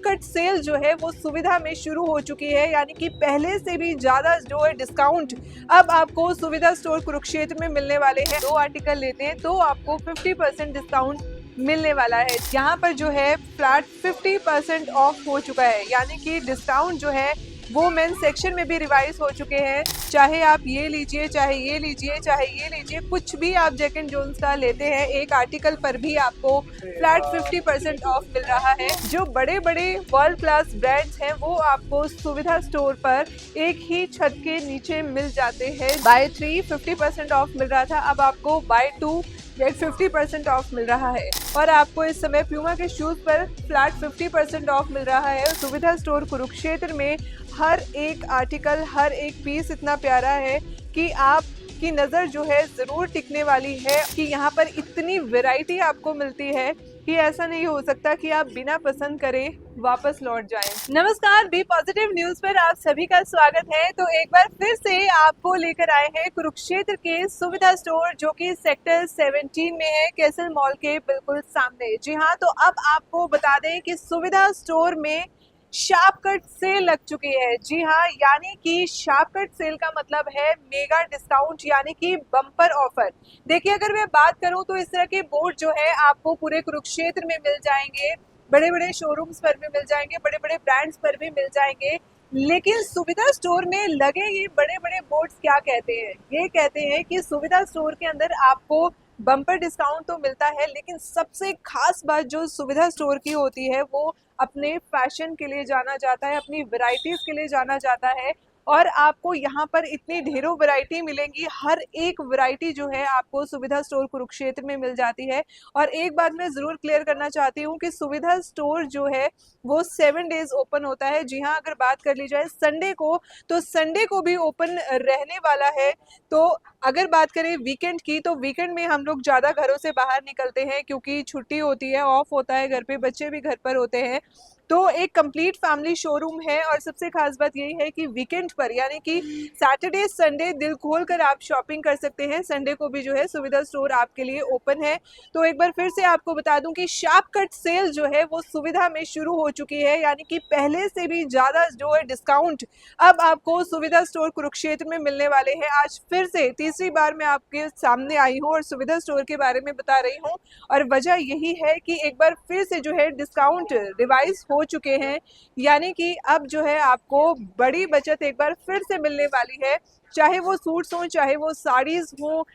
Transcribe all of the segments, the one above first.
Cut cell जो है वो सुविधा में शुरू हो चुकी है, यानी कि पहले से भी ज्यादा जो है डिस्काउंट अब आपको सुविधा स्टोर कुरुक्षेत्र में मिलने वाले हैं। 2 आर्टिकल लेते हैं तो आपको 50% डिस्काउंट मिलने वाला है। यहाँ पर जो है फ्लैट 50% ऑफ हो चुका है, यानी कि डिस्काउंट जो है वो मेन सेक्शन में भी रिवाइज हो चुके हैं। चाहे आप ये लीजिए, चाहे ये लीजिए, चाहे ये लीजिए, कुछ भी आप जैक एंड जोन्स का लेते हैं एक आर्टिकल पर भी आपको फ्लैट 50% ऑफ मिल रहा है। जो बड़े बड़े वर्ल्ड क्लास ब्रांड्स हैं वो आपको सुविधा स्टोर पर एक ही छत के नीचे मिल जाते हैं। बाय 3 50% ऑफ मिल रहा था, अब आपको बाय 2 गेट 50% ऑफ मिल रहा है। और आपको इस समय प्यूमा के शूज पर फ्लैट 50% ऑफ मिल रहा है। सुविधा स्टोर कुरुक्षेत्र में हर एक आर्टिकल, हर एक पीस इतना प्यारा है कि आपकी नज़र जो है ज़रूर टिकने वाली है कि यहाँ पर इतनी वैरायटी आपको मिलती है कि ऐसा नहीं हो सकता कि आप बिना पसंद करे वापस लौट जाएं। नमस्कार, बी पॉजिटिव न्यूज पर आप सभी का स्वागत है। तो एक बार फिर से आपको लेकर आए हैं कुरुक्षेत्र के सुविधा स्टोर, जो कि सेक्टर 17 में है, कैसल मॉल के बिल्कुल सामने। जी हाँ, तो अब आपको बता दें कि सुविधा स्टोर में शार्प कट सेल लग चुकी है। जी हाँ, यानी कि शार्प कट सेल का मतलब है मेगा डिस्काउंट, यानी कि बम्पर ऑफर। देखिए, अगर मैं बात करूं तो इस तरह के बोर्ड जो है आपको पूरे कुरुक्षेत्र में मिल जाएंगे, बड़े बड़े शोरूम्स पर भी मिल जाएंगे, बड़े बड़े ब्रांड्स पर भी मिल जाएंगे। लेकिन सुविधा स्टोर में लगे ये बड़े बड़े बोर्ड्स क्या कहते हैं? ये कहते हैं कि सुविधा स्टोर के अंदर आपको बम्पर डिस्काउंट तो मिलता है, लेकिन सबसे खास बात जो सुविधा स्टोर की होती है वो अपने फैशन के लिए जाना जाता है, अपनी वैरायटीज के लिए जाना जाता है। और आपको यहाँ पर इतनी ढेरों वैरायटी मिलेंगी, हर एक वैरायटी जो है आपको सुविधा स्टोर कुरुक्षेत्र में मिल जाती है। और एक बात मैं ज़रूर क्लियर करना चाहती हूँ कि सुविधा स्टोर जो है वो 7 डेज ओपन होता है। जी हाँ, अगर बात कर ली जाए संडे को, तो संडे को भी ओपन रहने वाला है। तो अगर बात करें वीकेंड की, तो वीकेंड में हम लोग ज़्यादा घरों से बाहर निकलते हैं क्योंकि छुट्टी होती है, ऑफ होता है, घर पे बच्चे भी घर पर होते हैं। तो एक कंप्लीट फैमिली शोरूम है। और सबसे खास बात यही है कि वीकेंड पर, यानी कि सैटरडे संडे दिल खोल कर आप शॉपिंग कर सकते हैं। संडे को भी जो है सुविधा स्टोर आपके लिए ओपन है। तो एक बार फिर से आपको बता दूं कि शार्प कट सेल जो है वो सुविधा में शुरू हो चुकी है, यानी कि पहले से भी ज़्यादा जो है डिस्काउंट अब आपको सुविधा स्टोर कुरुक्षेत्र में मिलने वाले हैं। आज फिर से तीसरी बार मैं आपके सामने आई हूँ और सुविधा स्टोर के बारे में बता रही हूँ। और वजह यही है कि एक बार फिर से जो है डिस्काउंट रिवाइज हो चुके हैं, यानी कि अब जो है आपको बड़ी बचत एक बार फिर से मिलने वाली है। चाहे वो सूट्स हो, चाहे वो साड़ीज हो,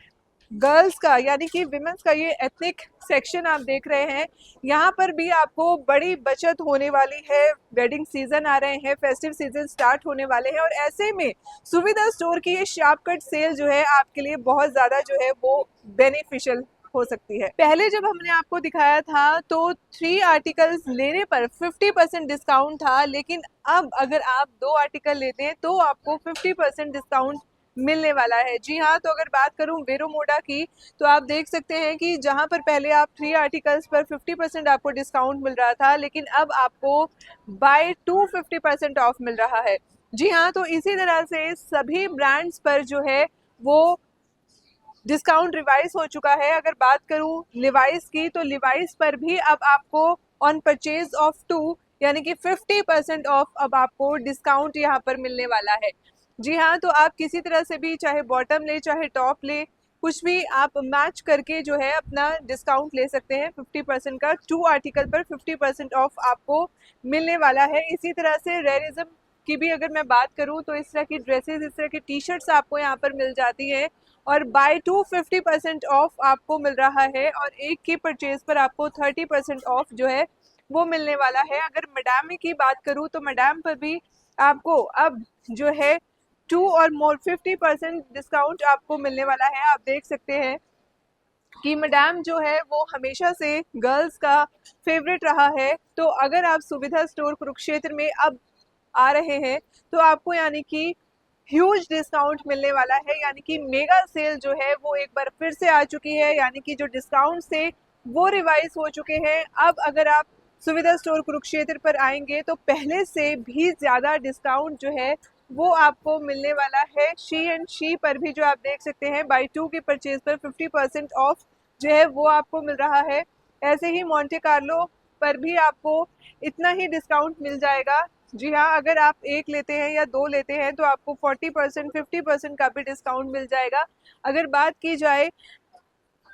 गर्ल्स का यानी कि विमेंस का ये एथनिक सेक्शन आप देख रहे हैं, यहाँ पर भी आपको बड़ी बचत होने वाली है। वेडिंग सीजन आ रहे हैं, फेस्टिव सीजन स्टार्ट होने वाले हैं, और ऐसे में सुविधा स्टोर की ये शार्प कट सेल जो है आपके लिए बहुत ज़्यादा जो है वो बेनिफिशियल हो सकती है। पहले जब हमने आपको दिखाया था तो 3 आर्टिकल्स लेने पर 50% डिस्काउंट था, लेकिन अब अगर आप 2 आर्टिकल लेते हैं तो आपको 50% डिस्काउंट मिलने वाला है। जी हाँ, तो अगर बात करूं वेरो मोडा की, तो आप देख सकते हैं कि जहां पर पहले आप 3 आर्टिकल्स पर 50% आपको डिस्काउंट मिल रहा था, लेकिन अब आपको बाय 2 50% ऑफ मिल रहा है। जी हाँ, तो इसी तरह से सभी ब्रांड्स पर जो है वो डिस्काउंट रिवाइज हो चुका है। अगर बात करूं लिवाइस की, तो लिवाइस पर भी अब आपको ऑन परचेज ऑफ 2 यानी कि 50% ऑफ अब आपको डिस्काउंट यहां पर मिलने वाला है। जी हाँ, तो आप किसी तरह से भी चाहे बॉटम ले चाहे टॉप ले, कुछ भी आप मैच करके जो है अपना डिस्काउंट ले सकते हैं 50% का। 2 आर्टिकल पर 50% ऑफ आपको मिलने वाला है। इसी तरह से रेरिज्म की भी अगर मैं बात करूं तो इस तरह की ड्रेसेस, इस तरह की टी शर्ट्स आपको यहाँ पर मिल जाती हैं, और बाय 2 50% ऑफ आपको मिल रहा है। और एक की परचेज पर आपको 30% ऑफ जो है वो मिलने वाला है। अगर मैडम की बात करूं तो मैडम पर भी आपको अब जो है 2 और मोर 50% डिस्काउंट आपको मिलने वाला है। आप देख सकते हैं कि मैडम जो है वो हमेशा से गर्ल्स का फेवरेट रहा है। तो अगर आप सुविधा स्टोर कुरुक्षेत्र में अब आ रहे हैं तो आपको यानी कि ह्यूज डिस्काउंट मिलने वाला है, यानी कि मेगा सेल जो है वो एक बार फिर से आ चुकी है, यानी कि जो डिस्काउंट से वो रिवाइज हो चुके हैं। अब अगर आप सुविधा स्टोर कुरुक्षेत्र पर आएंगे तो पहले से भी ज़्यादा डिस्काउंट जो है वो आपको मिलने वाला है। शी एंड शी पर भी जो आप देख सकते हैं बाय 2 की परचेज पर 50% ऑफ जो है वो आपको मिल रहा है। ऐसे ही मोंटे कार्लो पर भी आपको इतना ही डिस्काउंट मिल जाएगा। जी हाँ, अगर आप एक लेते हैं या दो लेते हैं तो आपको 40% 50% का भी डिस्काउंट मिल जाएगा। अगर बात की जाए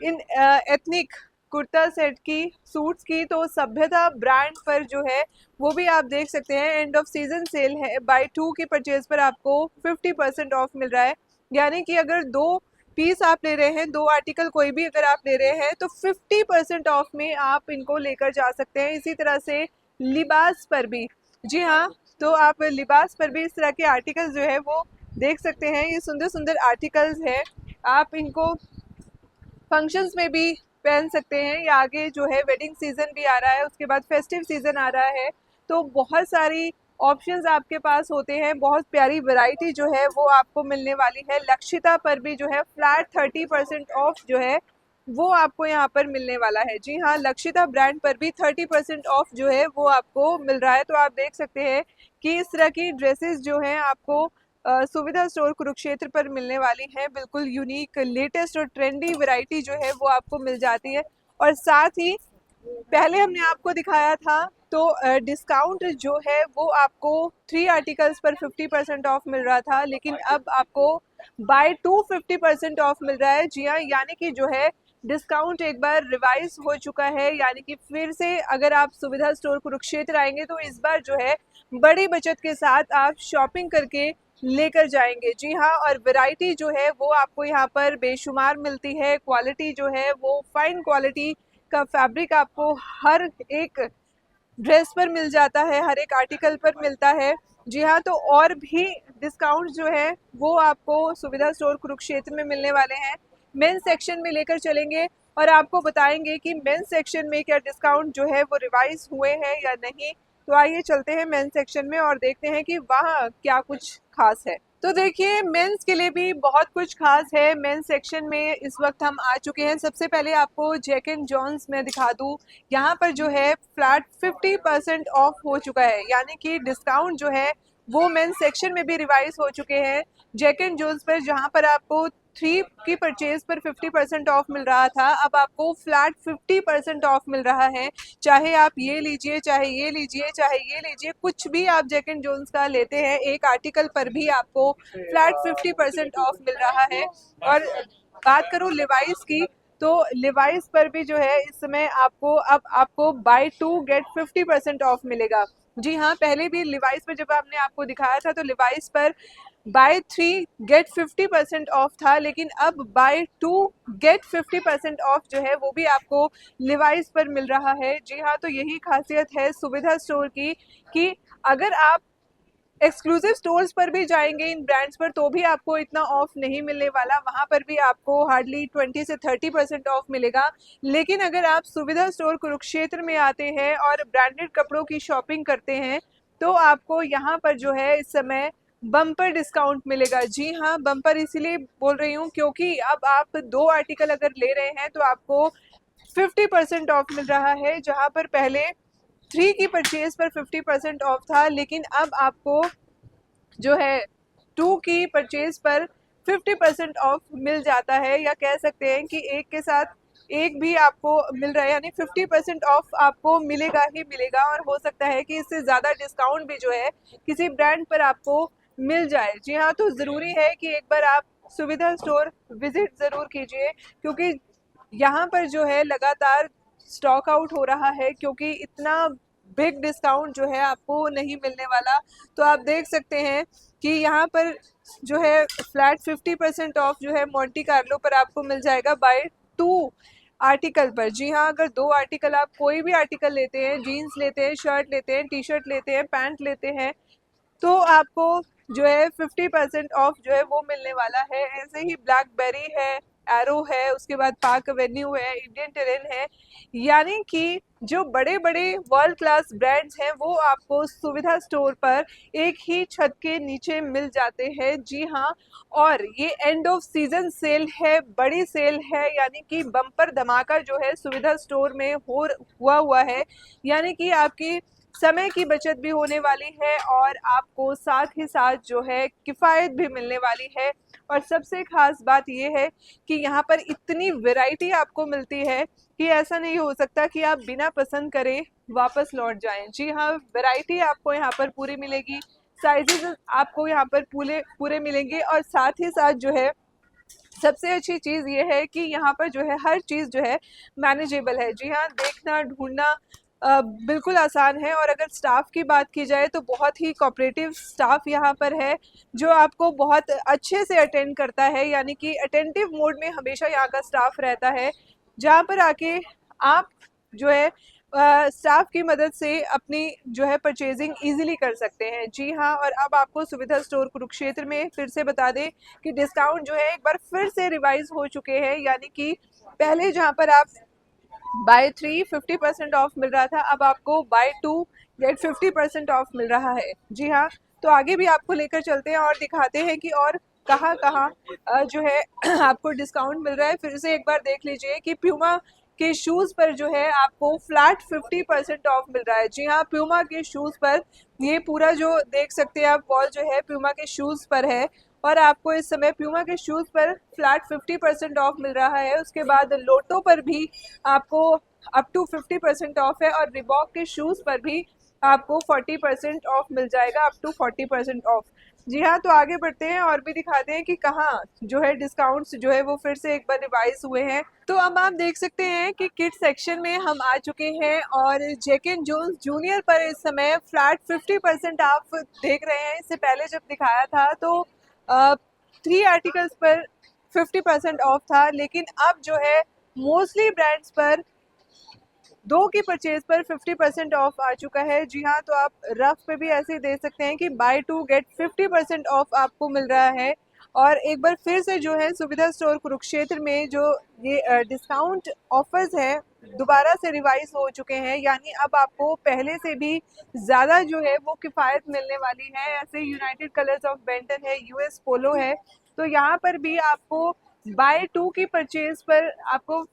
इन एथनिक कुर्ता सेट की, सूट्स की, तो सभ्यता ब्रांड पर जो है वो भी आप देख सकते हैं एंड ऑफ सीजन सेल है। बाय 2 की परचेज पर आपको 50% ऑफ मिल रहा है, यानी कि अगर 2 पीस आप ले रहे हैं, 2 आर्टिकल कोई भी अगर आप ले रहे हैं तो 50% ऑफ में आप इनको लेकर जा सकते हैं। इसी तरह से लिबास पर भी, जी हाँ, तो आप लिबास पर भी इस तरह के आर्टिकल जो है वो देख सकते हैं। ये सुंदर सुंदर आर्टिकल्स हैं, आप इनको फंक्शंस में भी पहन सकते हैं, या आगे जो है वेडिंग सीजन भी आ रहा है, उसके बाद फेस्टिव सीजन आ रहा है, तो बहुत सारी ऑप्शंस आपके पास होते हैं। बहुत प्यारी वैरायटी जो है वो आपको मिलने वाली है। लक्षिता पर भी जो है फ्लैट 30% ऑफ जो है वो आपको यहाँ पर मिलने वाला है। जी हाँ, लक्षिता ब्रांड पर भी 30% ऑफ जो है वो आपको मिल रहा है। तो आप देख सकते हैं कि इस तरह की ड्रेसेस जो हैं आपको सुविधा स्टोर कुरुक्षेत्र पर मिलने वाली है। बिल्कुल यूनिक, लेटेस्ट और ट्रेंडी वैरायटी जो है वो आपको मिल जाती है। और साथ ही पहले हमने आपको दिखाया था तो डिस्काउंट जो है वो आपको 3 आर्टिकल्स पर 50% ऑफ मिल रहा था, लेकिन अब आपको बाय 2 50% ऑफ मिल रहा है। जी हाँ, यानी कि जो है डिस्काउंट एक बार रिवाइज हो चुका है, यानी कि फिर से अगर आप सुविधा स्टोर कुरुक्षेत्र आएंगे तो इस बार जो है बड़ी बचत के साथ आप शॉपिंग करके लेकर जाएंगे। जी हाँ, और वैरायटी जो है वो आपको यहाँ पर बेशुमार मिलती है। क्वालिटी जो है वो फाइन क्वालिटी का फैब्रिक आपको हर एक ड्रेस पर मिल जाता है, हर एक आर्टिकल पर मिलता है। जी हाँ, तो और भी डिस्काउंट जो है वो आपको सुविधा स्टोर कुरुक्षेत्र में मिलने वाले हैं। मेंस सेक्शन में लेकर चलेंगे और आपको बताएंगे कि मेंस सेक्शन में क्या डिस्काउंट जो है वो रिवाइज हुए हैं या नहीं। तो आइए चलते हैं मेंस सेक्शन में और देखते हैं कि वहाँ क्या कुछ खास है। तो देखिए, मेंस के लिए भी बहुत कुछ खास है। मेंस सेक्शन में इस वक्त हम आ चुके हैं। सबसे पहले आपको जैक एंड जॉन्स में दिखा दूं, यहाँ पर जो है फ्लैट 50% ऑफ हो चुका है, यानी कि डिस्काउंट जो है वो मेंस सेक्शन में भी रिवाइज हो चुके हैं। जैक एंड जॉन्स पर जहाँ पर आपको 3 की परचेज पर 50% ऑफ मिल रहा था, अब आपको फ्लैट 50% ऑफ मिल रहा है। चाहे आप ये लीजिए, चाहे ये लीजिए, चाहे ये लीजिए, कुछ भी आप जैक एंड जोन्स का लेते हैं एक आर्टिकल पर भी आपको फ्लैट 50% ऑफ मिल रहा है। और बात करूं लिवाइस की, तो लिवाइस पर भी जो है इस समय आपको अब आपको बाय 2 गेट 50% ऑफ मिलेगा। जी हाँ, पहले भी लिवाइस पर जब आपने आपको दिखाया था तो लिवाइस पर बाय 3 गेट 50% ऑफ था, लेकिन अब बाय 2 गेट 50% ऑफ जो है वो भी आपको लिवाइस पर मिल रहा है। जी हाँ, तो यही खासियत है सुविधा स्टोर की कि अगर आप एक्सक्लूसिव स्टोर्स पर भी जाएंगे इन ब्रांड्स पर तो भी आपको इतना ऑफ नहीं मिलने वाला, वहां पर भी आपको हार्डली 20 से 30% ऑफ मिलेगा। लेकिन अगर आप सुविधा स्टोर कुरुक्षेत्र में आते हैं और ब्रांडेड कपड़ों की शॉपिंग करते हैं तो आपको यहाँ पर जो है इस समय बम्पर डिस्काउंट मिलेगा। जी हाँ, बम्पर इसीलिए बोल रही हूँ क्योंकि अब आप 2 आर्टिकल अगर ले रहे हैं तो आपको 50% ऑफ मिल रहा है, जहाँ पर पहले 3 की परचेज पर 50% ऑफ था, लेकिन अब आपको जो है 2 की परचेज पर 50% ऑफ मिल जाता है, या कह सकते हैं कि एक के साथ एक भी आपको मिल रहा है, यानी 50% ऑफ आपको मिलेगा ही मिलेगा। और हो सकता है कि इससे ज़्यादा डिस्काउंट भी जो है किसी ब्रांड पर आपको मिल जाए। जी हाँ, तो ज़रूरी है कि एक बार आप सुविधा स्टोर विजिट ज़रूर कीजिए, क्योंकि यहाँ पर जो है लगातार स्टॉक आउट हो रहा है, क्योंकि इतना बिग डिस्काउंट जो है आपको नहीं मिलने वाला। तो आप देख सकते हैं कि यहाँ पर जो है फ्लैट 50% ऑफ जो है मोंटी कार्लो पर आपको मिल जाएगा बाय 2 आर्टिकल पर। जी हाँ, अगर 2 आर्टिकल आप कोई भी आर्टिकल लेते हैं, जीन्स लेते हैं, शर्ट लेते हैं, टी शर्ट लेते हैं, पैंट लेते हैं, तो आपको जो है 50% ऑफ जो है वो मिलने वाला है। ऐसे ही ब्लैकबेरी है, एरो है, उसके बाद पार्क एवेन्यू है, इंडियन टेरेन है, यानी कि जो बड़े बड़े वर्ल्ड क्लास ब्रांड्स हैं वो आपको सुविधा स्टोर पर एक ही छत के नीचे मिल जाते हैं। जी हाँ, और ये एंड ऑफ सीजन सेल है, बड़ी सेल है, यानी कि बम्पर धमाका जो है सुविधा स्टोर में हुआ है, यानी कि आपकी समय की बचत भी होने वाली है और आपको साथ ही साथ जो है किफ़ायत भी मिलने वाली है। और सबसे खास बात यह है कि यहाँ पर इतनी वैरायटी आपको मिलती है कि ऐसा नहीं हो सकता कि आप बिना पसंद करे वापस लौट जाएं। जी हाँ, वैरायटी आपको यहाँ पर पूरी मिलेगी, साइजेस आपको यहाँ पर पूरे पूरे मिलेंगे, और साथ ही साथ जो है सबसे अच्छी चीज़ ये है कि यहाँ पर जो है हर चीज़ जो है मैनेजेबल है। जी हाँ, देखना ढूंढना बिल्कुल आसान है। और अगर स्टाफ की बात की जाए तो बहुत ही कोऑपरेटिव स्टाफ यहाँ पर है, जो आपको बहुत अच्छे से अटेंड करता है, यानी कि अटेंटिव मोड में हमेशा यहाँ का स्टाफ रहता है, जहाँ पर आके आप जो है स्टाफ की मदद से अपनी जो है परचेजिंग इजीली कर सकते हैं। जी हाँ, और अब आपको सुविधा स्टोर कुरुक्षेत्र में फिर से बता दें कि डिस्काउंट जो है एक बार फिर से रिवाइज हो चुके हैं, यानी कि पहले जहाँ पर आप बाय 3 50% ऑफ मिल रहा था, अब आपको बाय 2 गेट 50% ऑफ मिल रहा है। जी हाँ, तो आगे भी आपको लेकर चलते हैं और दिखाते हैं कि और कहाँ कहाँ जो है आपको डिस्काउंट मिल रहा है। फिर से एक बार देख लीजिए कि प्यूमा के शूज़ पर जो है आपको फ्लैट 50% ऑफ मिल रहा है। जी हाँ, प्यूमा के शूज़ पर ये पूरा जो देख सकते हैं आप वॉल जो है प्यूमा के शूज़ पर है, और आपको इस समय प्यूमा के शूज़ पर फ्लैट 50% ऑफ मिल रहा है। उसके बाद लोटो पर भी आपको अप टू 50% ऑफ है, और रिबॉक के शूज़ पर भी आपको 40% ऑफ मिल जाएगा, अप टू 40% ऑफ। जी हाँ, तो आगे बढ़ते हैं और भी दिखाते हैं कि कहाँ जो है डिस्काउंट्स जो है वो फिर से एक बार रिवाइज हुए हैं। तो अब आप देख सकते हैं कि किड सेक्शन में हम आ चुके हैं, और जैक एंड जोन्स जूनियर पर इस समय फ्लैट 50% आप देख रहे हैं। इससे पहले जब दिखाया था तो 3 आर्टिकल्स पर 50% ऑफ था, लेकिन अब जो है मोस्टली ब्रांड्स पर 2 की परचेज पर 50% ऑफ आ चुका है। जी हाँ, तो आप रफ पे भी ऐसे ही दे सकते हैं कि बाय 2 गेट 50% ऑफ आपको मिल रहा है। और एक बार फिर से जो है सुविधा स्टोर कुरुक्षेत्र में जो ये डिस्काउंट ऑफर्स है दोबारा से रिवाइज हो चुके हैं, यानी अब आपको पहले से भी ज़्यादा जो है वो किफ़ायत मिलने वाली है। ऐसे यूनाइटेड कलर्स ऑफ बेंटन है, यूएस पोलो है, तो यहाँ पर भी आपको बाय 2 की परचेज पर आपको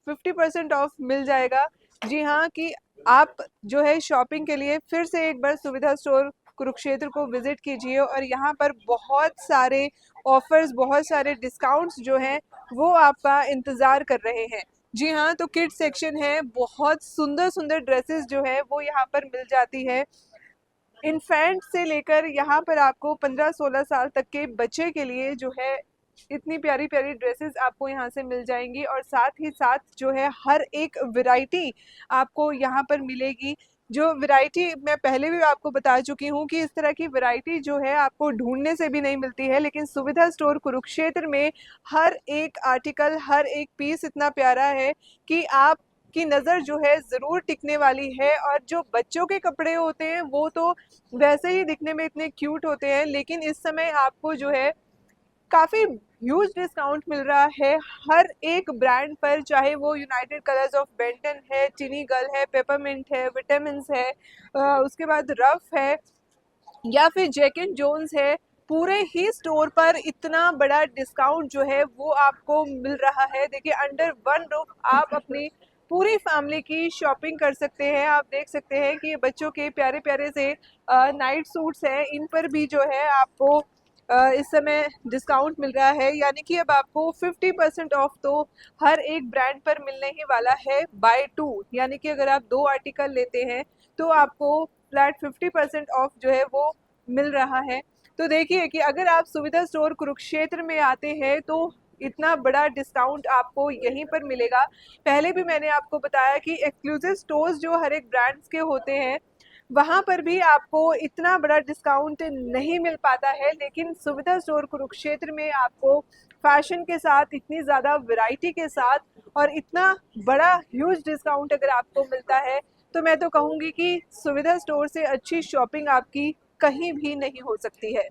50% ऑफ मिल जाएगा। जी हाँ, कि आप जो है शॉपिंग के लिए फिर से एक बार सुविधा स्टोर कुरुक्षेत्र को विजिट कीजिए, और यहाँ पर बहुत सारे ऑफर्स, बहुत सारे डिस्काउंट्स जो हैं वो आपका इंतज़ार कर रहे हैं। जी हाँ, तो किड्स सेक्शन है, बहुत सुंदर सुंदर ड्रेसेस जो है वो यहाँ पर मिल जाती है। इन्फेंट से लेकर यहाँ पर आपको 15-16 साल तक के बच्चे के लिए जो है इतनी प्यारी प्यारी ड्रेसेस आपको यहाँ से मिल जाएंगी, और साथ ही साथ जो है हर एक वैरायटी आपको यहाँ पर मिलेगी। जो वैरायटी मैं पहले भी आपको बता चुकी हूँ कि इस तरह की वैरायटी जो है आपको ढूंढने से भी नहीं मिलती है, लेकिन सुविधा स्टोर कुरुक्षेत्र में हर एक आर्टिकल, हर एक पीस इतना प्यारा है कि आप की नज़र जो है ज़रूर टिकने वाली है। और जो बच्चों के कपड़े होते हैं वो तो वैसे ही दिखने में इतने क्यूट होते हैं, लेकिन इस समय आपको जो है काफ़ी ह्यूज डिस्काउंट मिल रहा है हर एक ब्रांड पर, चाहे वो यूनाइटेड कलर्स ऑफ बेंटन है, टिनी गर्ल है, पेपरमिंट है, विटामिन्स है, उसके बाद रफ है, या फिर जैक एंड जोन्स है। पूरे ही स्टोर पर इतना बड़ा डिस्काउंट जो है वो आपको मिल रहा है। देखिए, अंडर वन रूफ आप अपनी पूरी फैमिली की शॉपिंग कर सकते हैं। आप देख सकते हैं कि ये बच्चों के प्यारे प्यारे से नाइट सूट्स हैं, इन पर भी जो है आपको इस समय डिस्काउंट मिल रहा है, यानी कि अब आपको 50% ऑफ तो हर एक ब्रांड पर मिलने ही वाला है बाय 2, यानी कि अगर आप 2 आर्टिकल लेते हैं तो आपको फ्लैट 50% ऑफ जो है वो मिल रहा है। तो देखिए कि अगर आप सुविधा स्टोर कुरुक्षेत्र में आते हैं तो इतना बड़ा डिस्काउंट आपको यहीं पर मिलेगा। पहले भी मैंने आपको बताया कि एक्सक्लूसिव स्टोर्स जो हर एक ब्रांड्स के होते हैं वहाँ पर भी आपको इतना बड़ा डिस्काउंट नहीं मिल पाता है, लेकिन सुविधा स्टोर कुरुक्षेत्र में आपको फैशन के साथ, इतनी ज़्यादा वैरायटी के साथ और इतना बड़ा ह्यूज डिस्काउंट अगर आपको मिलता है तो मैं तो कहूँगी कि सुविधा स्टोर से अच्छी शॉपिंग आपकी कहीं भी नहीं हो सकती है।